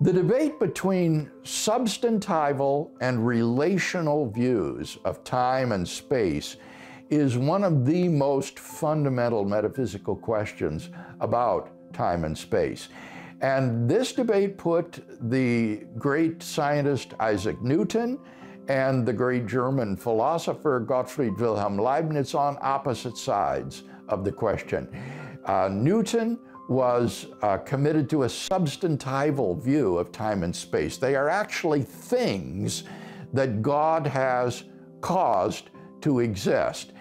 The debate between substantival and relational views of time and space is one of the most fundamental metaphysical questions about time and space. And this debate put the great scientist Isaac Newton and the great German philosopher Gottfried Wilhelm Leibniz on opposite sides of the question. Newton was committed to a substantival view of time and space. They are actually things that God has caused to exist.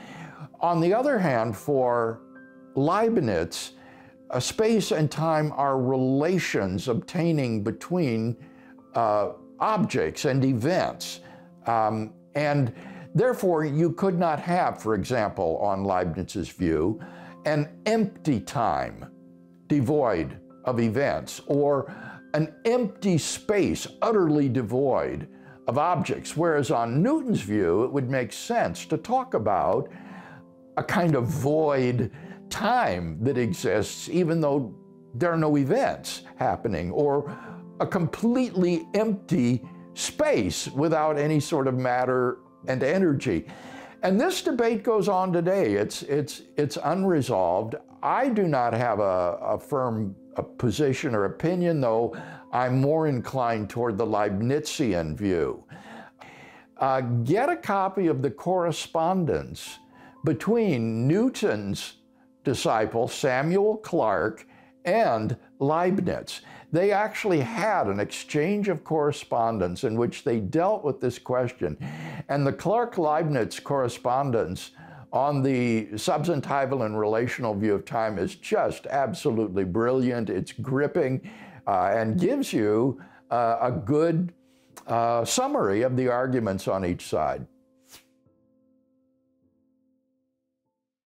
On the other hand, for Leibniz, space and time are relations obtaining between objects and events. And therefore, you could not have, for example, on Leibniz's view, an empty time devoid of events, or an empty space utterly devoid of objects. Whereas on Newton's view, it would make sense to talk about a kind of void time that exists even though there are no events happening, or a completely empty space without any sort of matter and energy. And this debate goes on today. It's unresolved. I do not have a firm position or opinion, though I'm more inclined toward the Leibnizian view. Get a copy of the correspondence between Newton's disciple, Samuel Clarke, and Leibniz. They actually had an exchange of correspondence in which they dealt with this question. And the Clarke-Leibniz correspondence on the substantival and relational view of time is just absolutely brilliant. It's gripping and gives you a good summary of the arguments on each side.